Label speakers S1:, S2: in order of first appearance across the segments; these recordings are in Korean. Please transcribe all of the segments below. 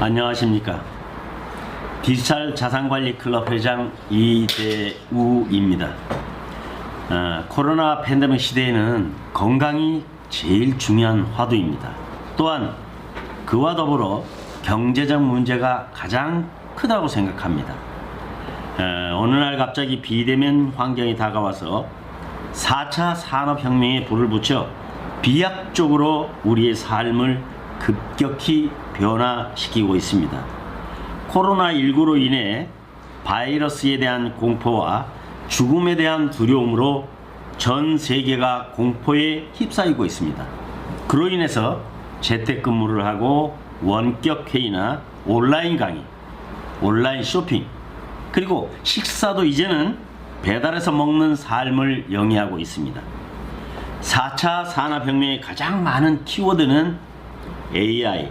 S1: 안녕하십니까. 디지털 자산관리 클럽 회장 이대우입니다. 코로나 팬데믹 시대에는 건강이 제일 중요한 화두입니다. 또한 그와 더불어 경제적 문제가 가장 크다고 생각합니다. 어느 날 갑자기 비대면 환경이 다가와서 4차 산업혁명에 불을 붙여 비약적으로 우리의 삶을 급격히 변화시키고 있습니다. 코로나19로 인해 바이러스에 대한 공포와 죽음에 대한 두려움으로 전 세계가 공포에 휩싸이고 있습니다. 그로 인해서 재택근무를 하고 원격 회의나 온라인 강의, 온라인 쇼핑, 그리고 식사도 이제는 배달해서 먹는 삶을 영위하고 있습니다. 4차 산업혁명의 가장 많은 키워드는 AI,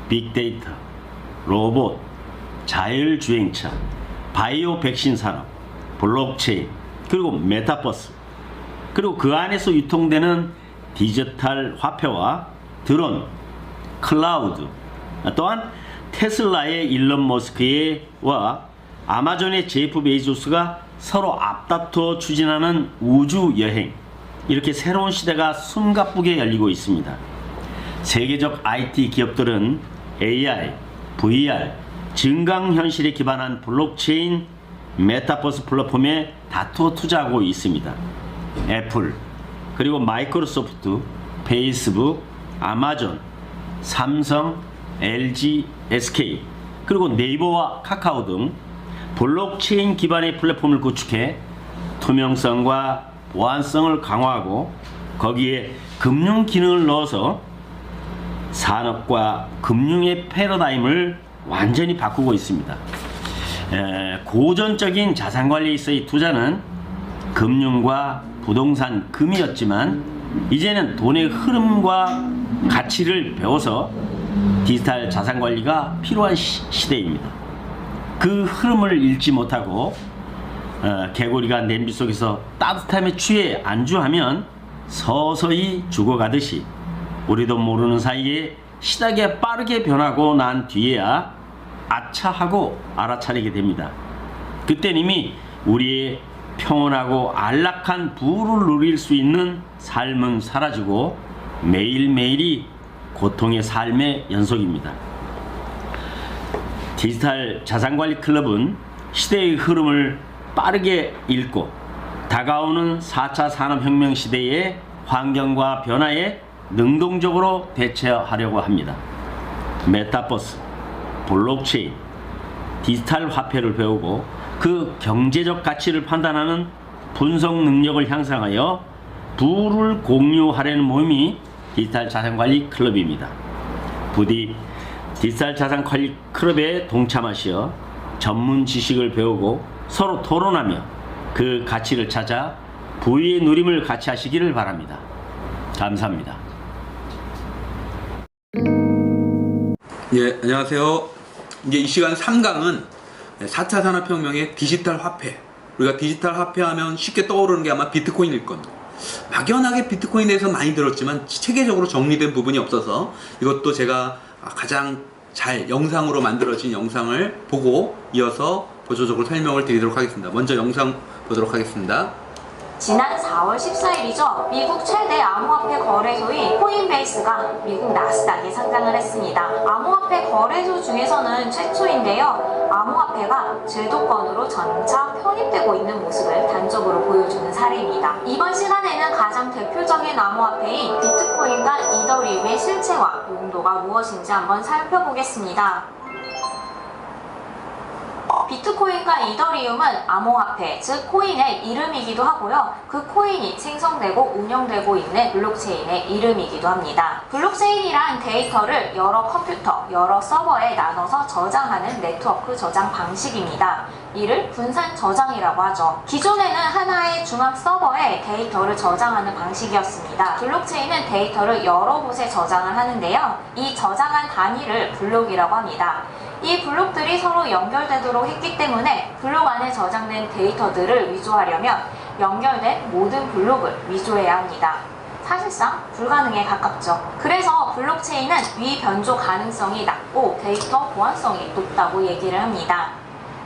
S1: 빅데이터, 로봇, 자율주행차, 바이오 백신 산업, 블록체인, 그리고 메타버스, 그리고 그 안에서 유통되는 디지털 화폐와 드론, 클라우드, 또한 테슬라의 일론 머스크와 아마존의 제프 베이조스가 서로 앞다투어 추진하는 우주 여행, 이렇게 새로운 시대가 숨가쁘게 열리고 있습니다. 세계적 IT 기업들은 AI, VR, 증강현실에 기반한 블록체인, 메타버스 플랫폼에 다투어 투자하고 있습니다. 애플, 그리고 마이크로소프트, 페이스북, 아마존, 삼성, LG, SK, 그리고 네이버와 카카오 등 블록체인 기반의 플랫폼을 구축해 투명성과 보안성을 강화하고 거기에 금융 기능을 넣어서 산업과 금융의 패러다임을 완전히 바꾸고 있습니다. 고전적인 자산관리에 있어의 투자는 금융과 부동산 금이었지만 이제는 돈의 흐름과 가치를 배워서 디지털 자산관리가 필요한 시대입니다. 그 흐름을 잃지 못하고 개구리가 냄비 속에서 따뜻함에 취해 안주하면 서서히 죽어가듯이 우리도 모르는 사이에 시대가 빠르게 변하고 난 뒤에야 아차 하고 알아차리게 됩니다. 그땐 이미 우리의 평온하고 안락한 부를 누릴 수 있는 삶은 사라지고 매일매일이 고통의 삶의 연속입니다. 디지털 자산관리 클럽은 시대의 흐름을 빠르게 읽고 다가오는 4차 산업혁명 시대의 환경과 변화에 능동적으로 대처하려고 합니다. 메타버스, 블록체인, 디지털 화폐를 배우고 그 경제적 가치를 판단하는 분석 능력을 향상하여 부를 공유하려는 모임이 디지털 자산관리 클럽입니다. 부디 디지털 자산관리 클럽에 동참하시어 전문 지식을 배우고 서로 토론하며 그 가치를 찾아 부의 누림을 같이 하시기를 바랍니다. 감사합니다.
S2: 예, 안녕하세요. 이제 이 시간 3강은 4차 산업혁명의 디지털 화폐. 우리가 디지털 화폐 하면 쉽게 떠오르는 게 아마 비트코인일 겁니다. 막연하게 비트코인에 대해서 많이 들었지만 체계적으로 정리된 부분이 없어서 이것도 제가 가장 잘 영상으로 만들어진 영상을 보고 이어서 보조적으로 설명을 드리도록 하겠습니다. 먼저 영상 보도록 하겠습니다.
S3: 지난 4월 14일이죠. 미국 최대 암호화폐 거래소인 코인베이스가 미국 나스닥에 상장을 했습니다. 암호화폐 거래소 중에서는 최초인데요. 암호화폐가 제도권으로 점차 편입되고 있는 모습을 단적으로 보여주는 사례입니다. 이번 시간에는 가장 대표적인 암호화폐인 비트코인과 이더리움의 실체와 용도가 무엇인지 한번 살펴보겠습니다. 비트코인과 이더리움은 암호화폐, 즉 코인의 이름이기도 하고요. 그 코인이 생성되고 운영되고 있는 블록체인의 이름이기도 합니다. 블록체인이란 데이터를 여러 컴퓨터, 여러 서버에 나눠서 저장하는 네트워크 저장 방식입니다. 이를 분산 저장이라고 하죠. 기존에는 하나의 중앙 서버에 데이터를 저장하는 방식이었습니다. 블록체인은 데이터를 여러 곳에 저장을 하는데요. 이 저장한 단위를 블록이라고 합니다. 이 블록들이 서로 연결되도록 했기 때문에 블록 안에 저장된 데이터들을 위조하려면 연결된 모든 블록을 위조해야 합니다. 사실상 불가능에 가깝죠. 그래서 블록체인은 위변조 가능성이 낮고 데이터 보안성이 높다고 얘기를 합니다.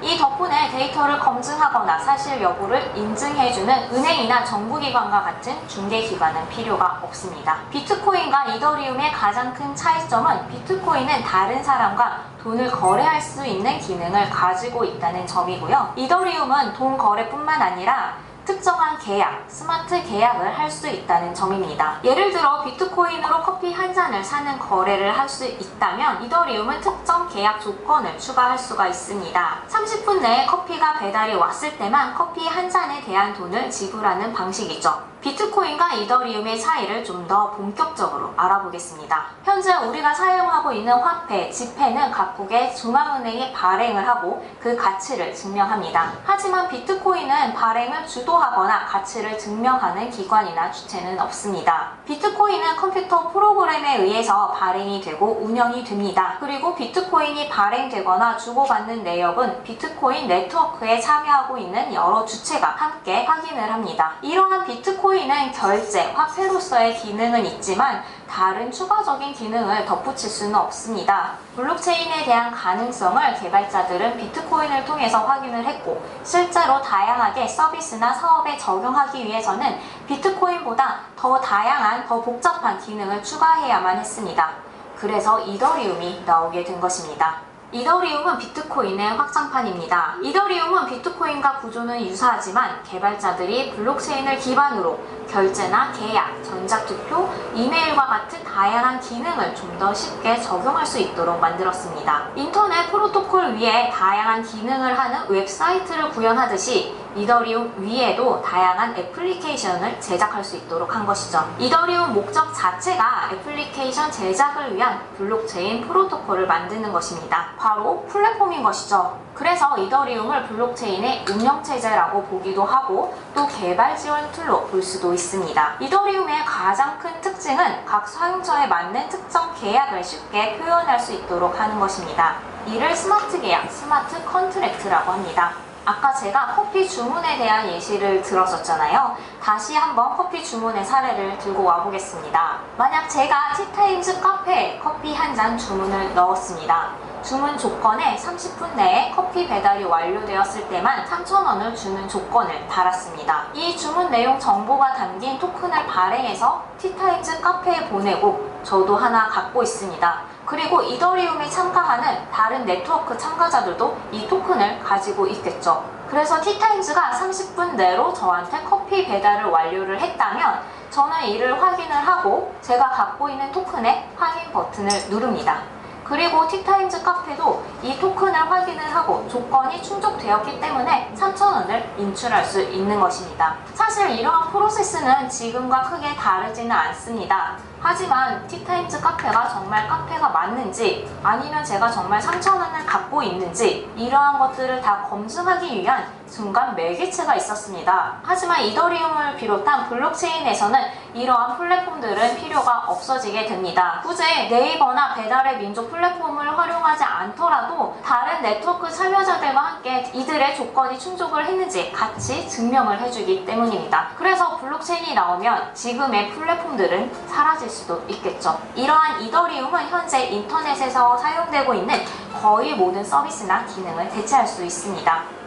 S3: 이 덕분에 데이터를 검증하거나 사실 여부를 인증해주는 은행이나 정부기관과 같은 중개기관은 필요가 없습니다. 비트코인과 이더리움의 가장 큰 차이점은 비트코인은 다른 사람과 돈을 거래할 수 있는 기능을 가지고 있다는 점이고요. 이더리움은 돈 거래뿐만 아니라 특정한 계약, 스마트 계약을 할 수 있다는 점입니다. 예를 들어 비트코인으로 커피 한 잔을 사는 거래를 할 수 있다면 이더리움은 특정 계약 조건을 추가할 수가 있습니다. 30분 내에 커피가 배달이 왔을 때만 커피 한 잔에 대한 돈을 지불하는 방식이죠. 비트코인과 이더리움의 차이를 좀 더 본격적으로 알아보겠습니다. 현재 우리가 사용하고 있는 화폐, 지폐는 각국의 중앙은행이 발행을 하고 그 가치를 증명합니다. 하지만 비트코인은 발행을 주도하거나 가치를 증명하는 기관이나 주체는 없습니다. 비트코인은 컴퓨터 프로그램에 의해서 발행이 되고 운영이 됩니다. 그리고 비트코인이 발행되거나 주고받는 내역은 비트코인 네트워크에 참여하고 있는 여러 주체가 함께 확인을 합니다. 이러한 비트코인은 결제, 화폐로서의 기능은 있지만 다른 추가적인 기능을 덧붙일 수는 없습니다. 블록체인에 대한 가능성을 개발자들은 비트코인을 통해서 확인을 했고 실제로 다양하게 서비스나 사업에 적용하기 위해서는 비트코인보다 더 다양한, 더 복잡한 기능을 추가해야만 했습니다. 그래서 이더리움이 나오게 된 것입니다. 이더리움은 비트코인의 확장판입니다. 이더리움은 비트코인과 구조는 유사하지만 개발자들이 블록체인을 기반으로 결제나 계약, 전자투표, 이메일과 같은 다양한 기능을 좀 더 쉽게 적용할 수 있도록 만들었습니다. 인터넷 프로토콜 위에 다양한 기능을 하는 웹사이트를 구현하듯이 이더리움 위에도 다양한 애플리케이션을 제작할 수 있도록 한 것이죠. 이더리움 목적 자체가 애플리케이션 제작을 위한 블록체인 프로토콜을 만드는 것입니다. 바로 플랫폼인 것이죠. 그래서 이더리움을 블록체인의 운영체제라고 보기도 하고 또 개발 지원 툴로 볼 수도 있습니다. 이더리움의 가장 큰 특징은 각 사용자에 맞는 특정 계약을 쉽게 표현할 수 있도록 하는 것입니다. 이를 스마트 계약, 스마트 컨트랙트라고 합니다. 아까 제가 커피 주문에 대한 예시를 들었었잖아요. 다시 한번 커피 주문의 사례를 들고 와보겠습니다. 만약 제가 티타임즈 카페에 커피 한 잔 주문을 넣었습니다. 주문 조건에 30분 내에 커피 배달이 완료되었을 때만 3,000원을 주는 조건을 달았습니다. 이 주문 내용 정보가 담긴 토큰을 발행해서 티타임즈 카페에 보내고 저도 하나 갖고 있습니다. 그리고 이더리움에 참가하는 다른 네트워크 참가자들도 이 토큰을 가지고 있겠죠. 그래서 티타임즈가 30분 내로 저한테 커피 배달을 완료를 했다면 저는 이를 확인을 하고 제가 갖고 있는 토큰의 확인 버튼을 누릅니다. 그리고 티타임즈 카페도 이 토큰을 확인을 하고 조건이 충족되었기 때문에 3,000원을 인출할 수 있는 것입니다. 사실 이러한 프로세스는 지금과 크게 다르지는 않습니다. 하지만 티타임즈 카페가 정말 카페가 맞는지 아니면 제가 정말 3,000원을 갖고 있는지 이러한 것들을 다 검증하기 위한 순간 매개체가 있었습니다. 하지만 이더리움을 비롯한 블록체인에서는 이러한 플랫폼들은 필요가 없어지게 됩니다. 굳이 네이버나 배달의 민족 플랫폼을 활용하지 않더라도 다른 네트워크 참여자들과 함께 이들의 조건이 충족을 했는지 같이 증명을 해주기 때문입니다. 그래서 블록체인이 나오면 지금의 플랫폼들은 사라질 수도 있겠죠. 이러한 이더리움은 현재 인터넷에서 사용되고 있는 거의 모든 서비스나 기능을 대체할 수 있습니다.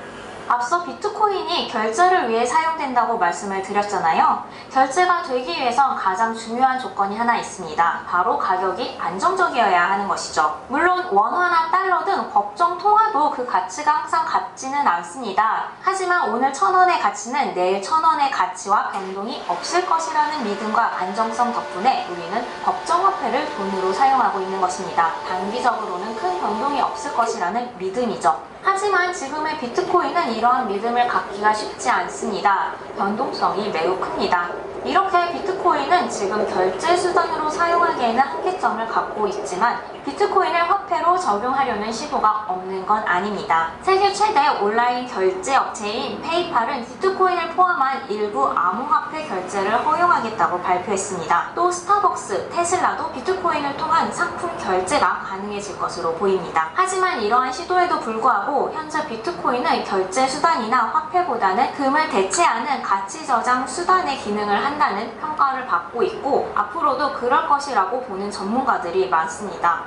S3: 앞서 비트코인이 결제를 위해 사용된다고 말씀을 드렸잖아요. 결제가 되기 위해선 가장 중요한 조건이 하나 있습니다. 바로 가격이 안정적이어야 하는 것이죠. 물론 원화나 달러 등 법정 통화도 그 가치가 항상 같지는 않습니다. 하지만 오늘 1,000원의 가치는 내일 1,000원의 가치와 변동이 없을 것이라는 믿음과 안정성 덕분에 우리는 법정화폐를 돈으로 사용하고 있는 것입니다. 단기적으로는 큰 변동이 없을 것이라는 믿음이죠. 하지만 지금의 비트코인은 이러한 믿음을 갖기가 쉽지 않습니다. 변동성이 매우 큽니다. 이렇게 비트코인은 지금 결제 수단으로 사용하기에는 한계점을 갖고 있지만 비트코인을 화폐로 적용하려는 시도가 없는 건 아닙니다. 세계 최대 온라인 결제 업체인 페이팔은 비트코인을 포함한 일부 암호화폐 결제를 허용하겠다고 발표했습니다. 또 스타벅스, 테슬라도 비트코인을 통한 상품 결제가 가능해질 것으로 보입니다. 하지만 이러한 시도에도 불구하고 현재 비트코인은 결제 수단이나 화폐보다는 금을 대체하는 가치 저장 수단의 기능을 하는 한다는 평가를 받고 있고 앞으로도 그럴 것이라고 보는 전문가들이 많습니다.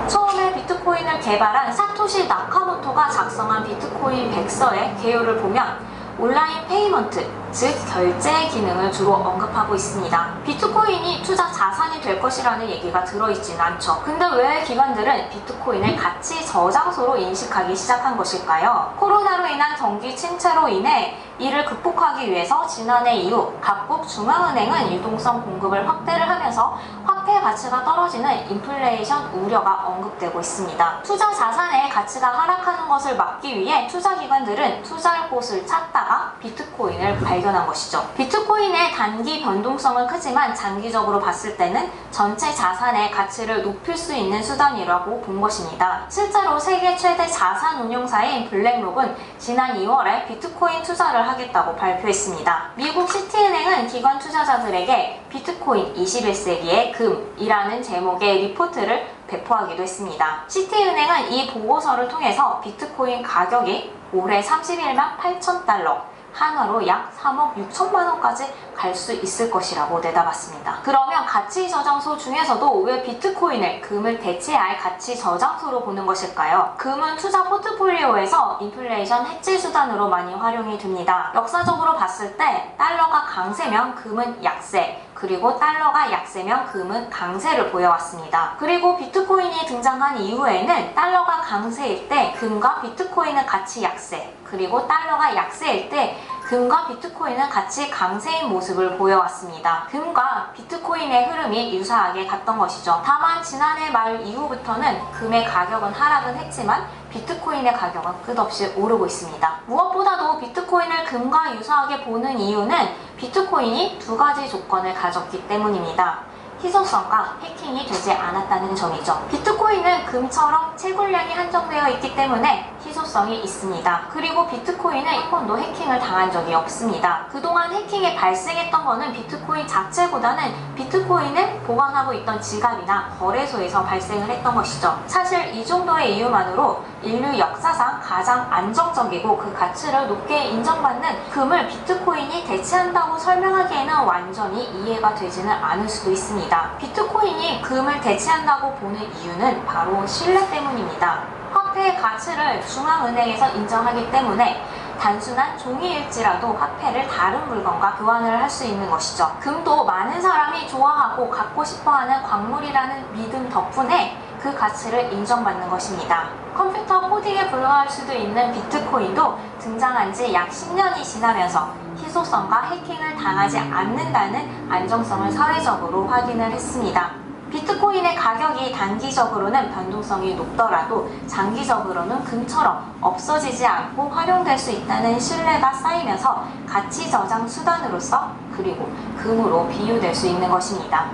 S3: 처음에 비트코인을 개발한 사토시 나카모토가 작성한 비트코인 백서의 개요를 보면 온라인 페이먼트, 즉 결제 기능을 주로 언급하고 있습니다. 비트코인이 투자 자산이 될 것이라는 얘기가 들어있지는 않죠. 근데 왜 기관들은 비트코인을 가치 저장소로 인식하기 시작한 것일까요? 코로나로 인한 경기 침체로 인해 이를 극복하기 위해서 지난해 이후 각국 중앙은행은 유동성 공급을 확대를 하면서 화폐 가치가 떨어지는 인플레이션 우려가 언급되고 있습니다. 투자 자산의 가치가 하락하는 것을 막기 위해 투자기관들은 투자할 곳을 찾다가 비트코인을 발견한 것이죠. 비트코인의 단기 변동성은 크지만 장기적으로 봤을 때는 전체 자산의 가치를 높일 수 있는 수단이라고 본 것입니다. 실제로 세계 최대 자산 운용사인 블랙록은 지난 2월에 비트코인 투자를 하겠다고 발표했습니다. 미국 시티은행은 기관 투자자들에게 비트코인 21세기의 금이라는 제목의 리포트를 배포하기도 했습니다. 시티은행은 이 보고서를 통해서 비트코인 가격이 올해 31만 8천 달러, 한화로 약 3억 6천만 원까지 갈 수 있을 것이라고 내다봤습니다. 그러면 가치 저장소 중에서도 왜 비트코인을 금을 대체할 가치 저장소로 보는 것일까요? 금은 투자 포트폴리오에서 인플레이션 해지 수단으로 많이 활용이 됩니다. 역사적으로 봤을 때 달러가 강세면 금은 약세, 그리고 달러가 약세면 금은 강세를 보여왔습니다. 그리고 비트코인이 등장한 이후에는 달러가 강세일 때 금과 비트코인은 같이 약세, 그리고 달러가 약세일 때 금과 비트코인은 같이 강세인 모습을 보여왔습니다. 금과 비트코인의 흐름이 유사하게 갔던 것이죠. 다만 지난해 말 이후부터는 금의 가격은 하락은 했지만 비트코인의 가격은 끝없이 오르고 있습니다. 무엇보다도 비트코인을 금과 유사하게 보는 이유는 비트코인이 두 가지 조건을 가졌기 때문입니다. 희소성과 해킹이 되지 않았다는 점이죠. 비트코인은 금처럼 채굴량이 한정되어 있기 때문에 희소성이 있습니다. 그리고 비트코인은 한 번도 해킹을 당한 적이 없습니다. 그동안 해킹이 발생했던 거는 비트코인 자체보다는 비트코인을 보관하고 있던 지갑이나 거래소에서 발생을 했던 것이죠. 사실 이 정도의 이유만으로 인류 역사상 가장 안정적이고 그 가치를 높게 인정받는 금을 비트코인이 대체한다고 설명하기에는 완전히 이해가 되지는 않을 수도 있습니다. 비트코인이 금을 대체한다고 보는 이유는 바로 신뢰 때문입니다. 화폐의 가치를 중앙은행에서 인정하기 때문에 단순한 종이일지라도 화폐를 다른 물건과 교환을 할 수 있는 것이죠. 금도 많은 사람이 좋아하고 갖고 싶어하는 광물이라는 믿음 덕분에 그 가치를 인정받는 것입니다. 컴퓨터 코딩에 불과할 수도 있는 비트코인도 등장한 지 약 10년이 지나면서 희소성과 해킹을 당하지 않는다는 안정성을 사회적으로 확인을 했습니다. 비트코인의 가격이 단기적으로는 변동성이 높더라도 장기적으로는 금처럼 없어지지 않고 활용될 수 있다는 신뢰가 쌓이면서 가치 저장 수단으로서 그리고 금으로 비유될 수 있는 것입니다.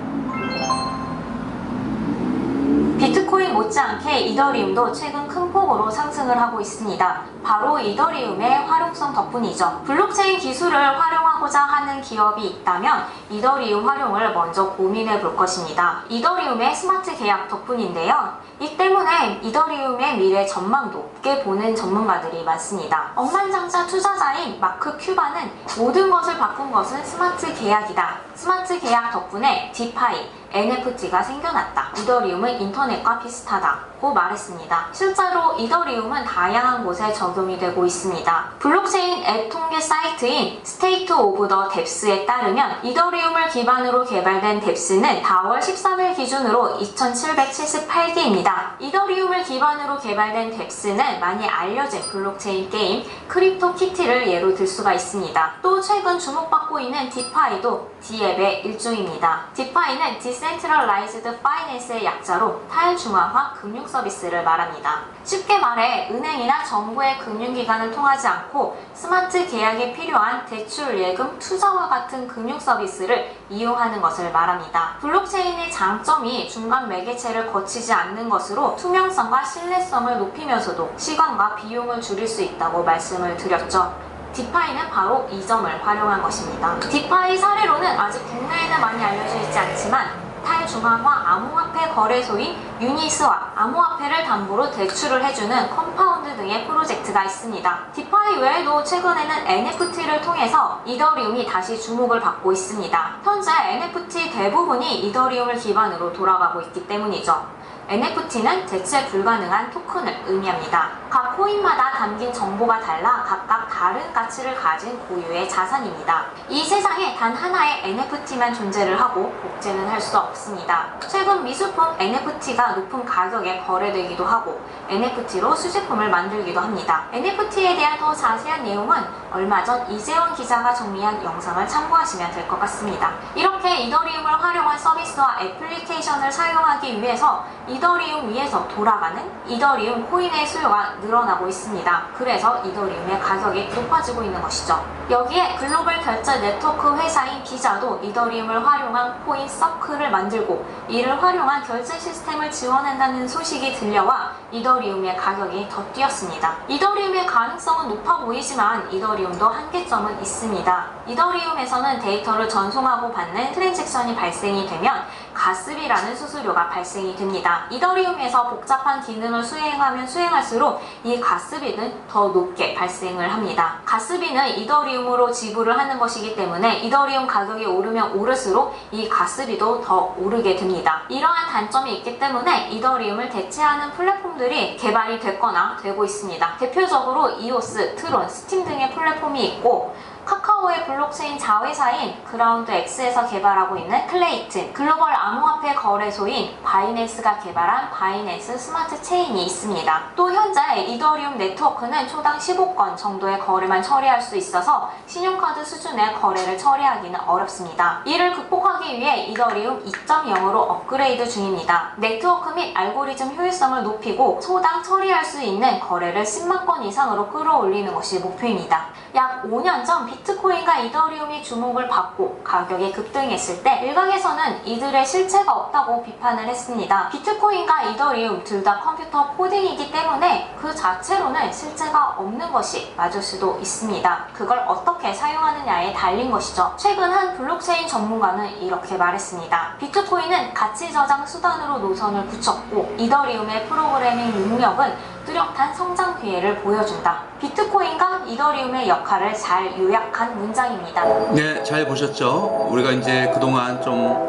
S3: 비트코인 못지않게 이더리움도 최근 큰 폭으로 상승을 하고 있습니다. 바로 이더리움의 활용성 덕분이죠. 블록체인 기술을 활용하고자 하는 기업이 있다면 이더리움 활용을 먼저 고민해 볼 것입니다. 이더리움의 스마트 계약 덕분인데요. 이 때문에 이더리움의 미래 전망도 높게 보는 전문가들이 많습니다. 억만장자 투자자인 마크 큐바는 모든 것을 바꾼 것은 스마트 계약이다. 스마트 계약 덕분에 디파이, NFT가 생겨났다. 이더리움은 인터넷과 비슷하다고 말했습니다. 실제로 이더리움은 다양한 곳에 적용이 되고 있습니다. 블록체인 앱 통계 사이트인 스테이트 오브 더 뎁스에 따르면 이더리움을 기반으로 개발된 뎁스는 4월 13일 기준으로 2778개입니다. 이더리움을 기반으로 개발된 뎁스는 많이 알려진 블록체인 게임 크립토키티를 예로 들 수가 있습니다. 또 최근 주목받고 있는 디파이도 D앱의 일종입니다. 디파이는 Decentralized Finance의 약자로 탈중앙화 금융 서비스를 말합니다. 쉽게 말해 은행이나 정부의 금융기관을 통하지 않고 스마트 계약에 필요한 대출, 예금, 투자와 같은 금융 서비스를 이용하는 것을 말합니다. 블록체인의 장점이 중간 매개체를 거치지 않는 것으로 투명성과 신뢰성을 높이면서도 시간과 비용을 줄일 수 있다고 말씀을 드렸죠. 디파이는 바로 이 점을 활용한 것입니다. 디파이 사례로는 아직 국내에는 많이 알려져 있지 않지만 탈중앙화 암호화폐 거래소인 유니스와 암호화폐를 담보로 대출을 해주는 컴파운드 클라우드 등의 프로젝트가 있습니다. 디파이 외에도 최근에는 NFT를 통해서 이더리움이 다시 주목을 받고 있습니다. 현재 NFT 대부분이 이더리움을 기반으로 돌아가고 있기 때문이죠. NFT는 대체 불가능한 토큰을 의미합니다. 각 코인마다 담긴 정보가 달라 각각 다른 가치를 가진 고유의 자산입니다. 이 세상에 단 하나의 NFT만 존재를 하고 복제는 할 수 없습니다. 최근 미술품 NFT가 높은 가격에 거래되기도 하고 NFT로 수제품을 만들기도 합니다. NFT에 대한 더 자세한 내용은 얼마 전 이재원 기자가 정리한 영상을 참고하시면 될 것 같습니다. 이렇게 이더리움을 활용한 서비스와 애플리케이션을 사용하기 위해서 이더리움 위에서 돌아가는 이더리움 코인의 수요가 늘어나고 있습니다. 그래서 이더리움의 가격이 높아지고 있는 것이죠. 여기에 글로벌 결제 네트워크 회사인 비자도 이더리움을 활용한 코인 서클을 만들고 이를 활용한 결제 시스템을 지원한다는 소식이 들려와 이더리움의 가격이 더 뛰었습니다. 이더리움의 가능성은 높아 보이지만 이더리움도 한계점은 있습니다. 이더리움에서는 데이터를 전송하고 받는 트랜잭션이 발생이 되면 가스비라는 수수료가 발생이 됩니다. 이더리움에서 복잡한 기능을 수행하면 수행할수록 이 가스비는 더 높게 발생을 합니다. 가스비는 이더리움으로 지불을 하는 것이기 때문에 이더리움 가격이 오르면 오를수록 이 가스비도 더 오르게 됩니다. 이러한 단점이 있기 때문에 이더리움을 대체하는 플랫폼들이 개발이 됐거나 되고 있습니다. 대표적으로 이오스, 트론, 스팀 등의 플랫폼이 있고 카카오의 블록체인 자회사인 그라운드X에서 개발하고 있는 클레이튼, 글로벌 암호화폐 거래소인 바이낸스가 개발한 바이낸스 스마트 체인이 있습니다. 또 현재 이더리움 네트워크는 초당 15건 정도의 거래만 처리할 수 있어서 신용카드 수준의 거래를 처리하기는 어렵습니다. 이를 극복하기 위해 이더리움 2.0으로 업그레이드 중입니다. 네트워크 및 알고리즘 효율성을 높이고 초당 처리할 수 있는 거래를 10만 건 이상으로 끌어올리는 것이 목표입니다. 약 5년 전 비트코인과 이더리움이 주목을 받고 가격이 급등했을 때 일각에서는 이들의 실체가 없다고 비판을 했습니다. 비트코인과 이더리움 둘 다 컴퓨터 코딩이기 때문에 그 자체로는 실체가 없는 것이 맞을 수도 있습니다. 그걸 어떻게 사용하느냐에 달린 것이죠. 최근 한 블록체인 전문가는 이렇게 말했습니다. 비트코인은 가치 저장 수단으로 노선을 굳혔고 이더리움의 프로그래밍 능력은 뚜렷한 성장 기회를 보여준다. 비트코인과 이더리움의 역할을 잘 요약한 문장입니다.
S2: 네, 잘 보셨죠? 우리가 이제 그동안 좀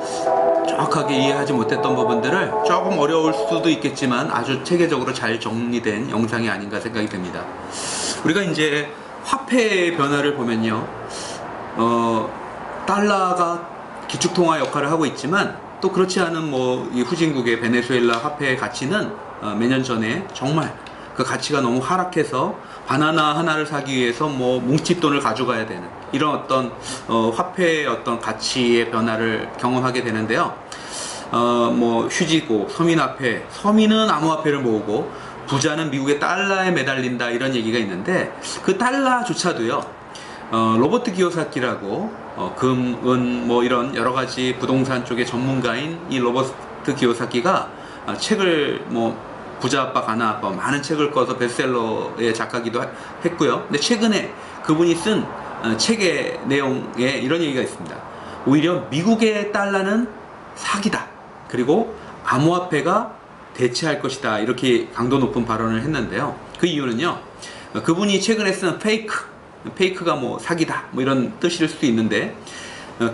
S2: 정확하게 이해하지 못했던 부분들을 조금 어려울 수도 있겠지만 아주 체계적으로 잘 정리된 영상이 아닌가 생각이 됩니다. 우리가 이제 화폐의 변화를 보면요, 달러가 기축통화 역할을 하고 있지만 또 그렇지 않은 이 후진국의 베네수엘라 화폐의 가치는 몇 년 전에 정말 그 가치가 너무 하락해서 바나나 하나를 사기 위해서 뭉칫돈을 가져가야 되는 이런 어떤 화폐의 어떤 가치의 변화를 경험하게 되는데요. 휴지고 서민화폐, 서민은 암호화폐를 모으고 부자는 미국의 달러에 매달린다 이런 얘기가 있는데 그 달러조차도요, 로버트 기요사키라고 금, 은 이런 여러 가지 부동산 쪽의 전문가인 이 로버트 기요사키가 책을 부자 아빠 가나 아빠 많은 책을 꺼서 베스트셀러의 작가기도 했고요. 근데 최근에 그분이 쓴 책의 내용에 이런 얘기가 있습니다. 오히려 미국의 달러는 사기다. 그리고 암호화폐가 대체할 것이다. 이렇게 강도 높은 발언을 했는데요. 그 이유는요, 그분이 최근에 쓴 페이크가 사기다 이런 뜻일 수도 있는데,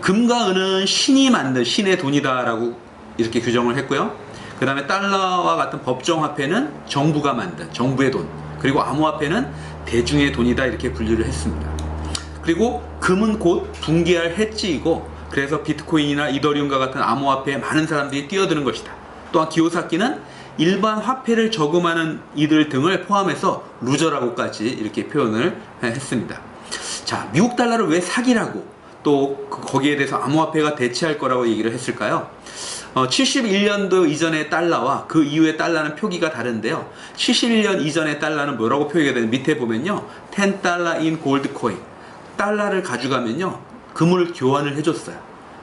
S2: 금과 은은 신이 만든 신의 돈이다 라고 이렇게 규정을 했고요. 그 다음에 달러와 같은 법정화폐는 정부가 만든 정부의 돈, 그리고 암호화폐는 대중의 돈이다 이렇게 분류를 했습니다. 그리고 금은 곧 붕괴할 해지이고, 그래서 비트코인이나 이더리움과 같은 암호화폐에 많은 사람들이 뛰어드는 것이다. 또한 기요사키는 일반 화폐를 저금하는 이들 등을 포함해서 루저라고까지 이렇게 표현을 했습니다. 자, 미국 달러를 왜 사기라고 또 거기에 대해서 암호화폐가 대체할 거라고 얘기를 했을까요? 71년도 이전의 달러와 그 이후의 달러는 표기가 다른데요. 71년 이전의 달러는 뭐라고 표기가 되는 밑에 보면요, $10 in gold coin, 달러를 가져가면요 금을 교환을 해줬어요.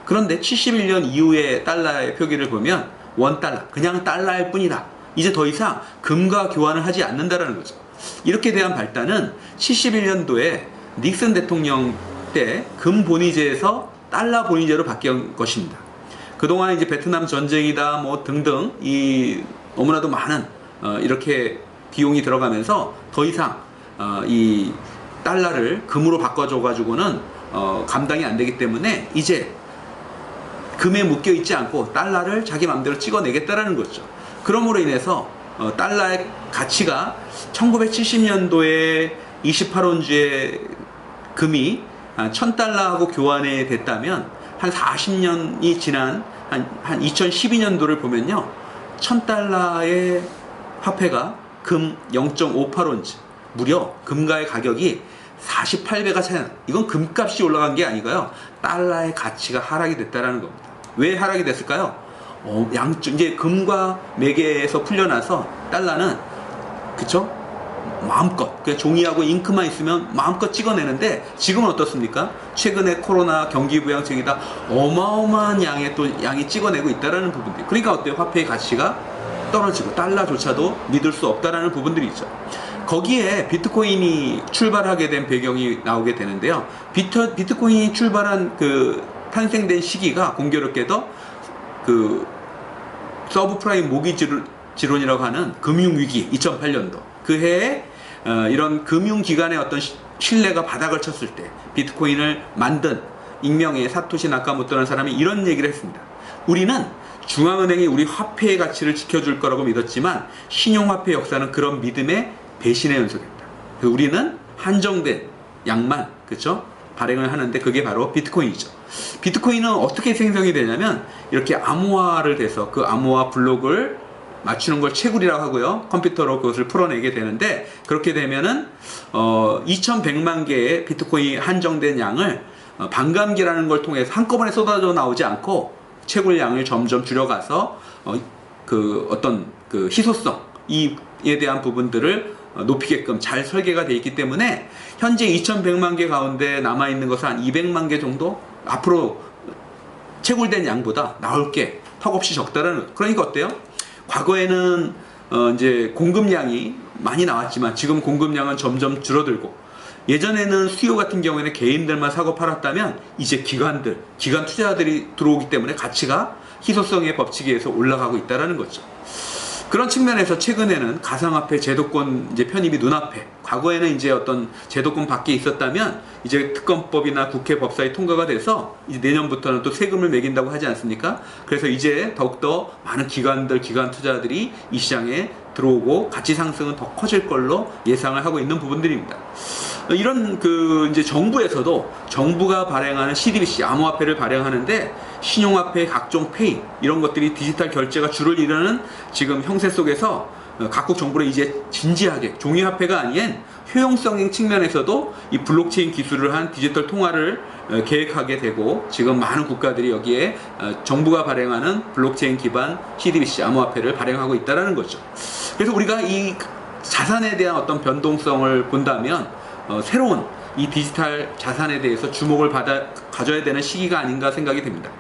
S2: 그런데 71년 이후의 달러의 표기를 보면 $1, 그냥 달러일 뿐이다. 이제 더 이상 금과 교환을 하지 않는다라는 거죠. 이렇게 대한 발단은 71년도에 닉슨 대통령 때 금 본위제에서 달러 본위제로 바뀐 것입니다. 그동안 이제 베트남 전쟁이다 등등 이 너무나도 많은 이렇게 비용이 들어가면서 더 이상 이 달러를 금으로 바꿔줘가지고는 감당이 안 되기 때문에 이제 금에 묶여 있지 않고 달러를 자기 마음대로 찍어내겠다라는 거죠. 그러므로 인해서 달러의 가치가 1970년도에 28온주의 금이 1000달러하고 교환이 됐다면 한 40년이 지난 한 2012년도를 보면요, 1000달러의 화폐가 금 0.58온즈, 무려 금과의 가격이 48배가 차이 나. 이건 금값이 올라간 게 아니고요, 달러의 가치가 하락이 됐다라는 겁니다. 왜 하락이 됐을까요? 이제 금과 매개에서 풀려나서 달러는, 그쵸? 마음껏, 그냥 종이하고 잉크만 있으면 마음껏 찍어내는데, 지금은 어떻습니까? 최근에 코로나 경기 부양책이다 어마어마한 양이 찍어내고 있다라는 부분들. 그러니까 어때요? 화폐의 가치가 떨어지고 달러조차도 믿을 수 없다라는 부분들이 있죠. 거기에 비트코인이 출발하게 된 배경이 나오게 되는데요. 비트코인이 출발한 탄생된 시기가 공교롭게도 서브프라임 모기 지론이라고 하는 금융위기 2008년도 그 해에 이런 금융기관의 어떤 신뢰가 바닥을 쳤을 때 비트코인을 만든 익명의 사토시 나카모토라는 사람이 이런 얘기를 했습니다. 우리는 중앙은행이 우리 화폐의 가치를 지켜줄 거라고 믿었지만 신용화폐 역사는 그런 믿음의 배신의 연속입니다. 우리는 한정된 양만, 그렇죠? 발행을 하는데 그게 바로 비트코인이죠. 비트코인은 어떻게 생성이 되냐면 이렇게 암호화를 돼서 그 암호화 블록을 맞추는 걸 채굴이라고 하고요, 컴퓨터로 그것을 풀어내게 되는데, 그렇게 되면은 2100만 개의 비트코인 한정된 양을 반감기라는 걸 통해서 한꺼번에 쏟아져 나오지 않고 채굴량을 점점 줄여가서 어떤 희소성 이에 대한 부분들을 높이게끔 잘 설계가 되어 있기 때문에 현재 2100만 개 가운데 남아있는 것은 한 200만 개 정도 앞으로 채굴된 양보다 나올 게 턱없이 적다라는. 그러니까 어때요? 과거에는 이제 공급량이 많이 나왔지만 지금 공급량은 점점 줄어들고, 예전에는 수요 같은 경우에는 개인들만 사고 팔았다면 이제 기관 투자자들이 들어오기 때문에 가치가 희소성의 법칙에 의해서 올라가고 있다는 거죠. 그런 측면에서 최근에는 가상화폐 제도권 이제 편입이 눈앞에, 과거에는 이제 어떤 제도권 밖에 있었다면 이제 특검법이나 국회 법사위 통과가 돼서 이제 내년부터는 또 세금을 매긴다고 하지 않습니까? 그래서 이제 더욱더 많은 기관 투자자들이 이 시장에 들어오고 가치 상승은 더 커질 걸로 예상을 하고 있는 부분들입니다. 이런 이제 정부에서도 정부가 발행하는 CDBC 암호화폐를 발행하는데 신용화폐, 각종 페이 이런 것들이 디지털 결제가 주를 이루는 지금 형세 속에서 각국 정부를 이제 진지하게 종이화폐가 아닌 효용성의 측면에서도 이 블록체인 기술을 한 디지털 통화를 계획하게 되고, 지금 많은 국가들이 여기에 정부가 발행하는 블록체인 기반 CDBC 암호화폐를 발행하고 있다는 거죠. 그래서 우리가 이 자산에 대한 어떤 변동성을 본다면 새로운 이 디지털 자산에 대해서 주목을 가져야 되는 시기가 아닌가 생각이 됩니다.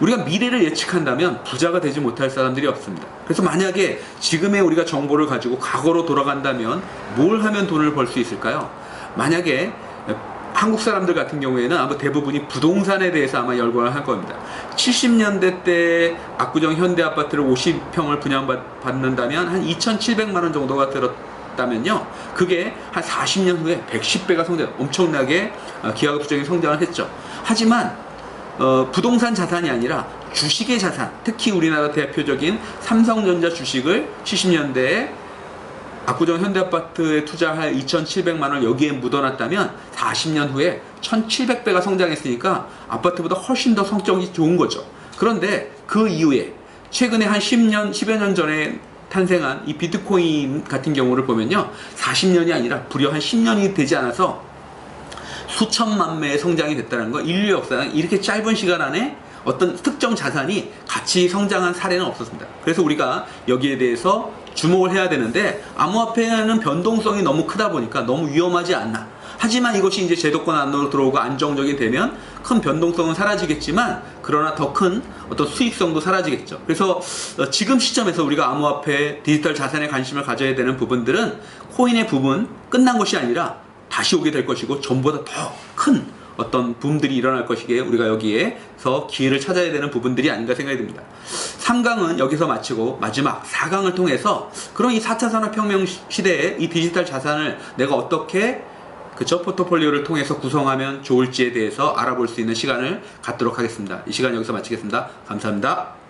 S2: 우리가 미래를 예측한다면 부자가 되지 못할 사람들이 없습니다. 그래서 만약에 지금의 우리가 정보를 가지고 과거로 돌아간다면 뭘 하면 돈을 벌 수 있을까요? 만약에 한국 사람들 같은 경우에는 아마 대부분이 부동산에 대해서 아마 열광을 할 겁니다. 70년대 때 압구정 현대아파트를 50평을 분양받는다면 한 2,700만 원 정도가 들었다면요, 그게 한 40년 후에 110배가 엄청나게 기하급수적인 성장을 했죠. 하지만 부동산 자산이 아니라 주식의 자산, 특히 우리나라 대표적인 삼성전자 주식을 70년대에 압구정 현대아파트에 투자할 2,700만 원 여기에 묻어놨다면 40년 후에 1,700배가 성장했으니까 아파트보다 훨씬 더 성적이 좋은 거죠. 그런데 그 이후에 최근에 한 10여 년 전에 탄생한 이 비트코인 같은 경우를 보면요, 40년이 아니라 무려 한 10년이 되지 않아서 수천만 매의 성장이 됐다는 거. 인류 역사는 이렇게 짧은 시간 안에 어떤 특정 자산이 같이 성장한 사례는 없었습니다. 그래서 우리가 여기에 대해서 주목을 해야 되는데, 암호화폐는 변동성이 너무 크다 보니까 너무 위험하지 않나. 하지만 이것이 이제 제도권 안으로 들어오고 안정적이 되면 큰 변동성은 사라지겠지만, 그러나 더 큰 어떤 수익성도 사라지겠죠. 그래서 지금 시점에서 우리가 암호화폐, 디지털 자산에 관심을 가져야 되는 부분들은 코인의 부분 끝난 것이 아니라 다시 오게 될 것이고, 전보다 더 큰 어떤 붐들이 일어날 것이기에 우리가 여기에서 기회를 찾아야 되는 부분들이 아닌가 생각이 듭니다. 3강은 여기서 마치고 마지막 4강을 통해서 그런 이 4차 산업혁명 시대에 이 디지털 자산을 내가 어떻게 그쵸? 포트폴리오를 통해서 구성하면 좋을지에 대해서 알아볼 수 있는 시간을 갖도록 하겠습니다. 이 시간 여기서 마치겠습니다. 감사합니다.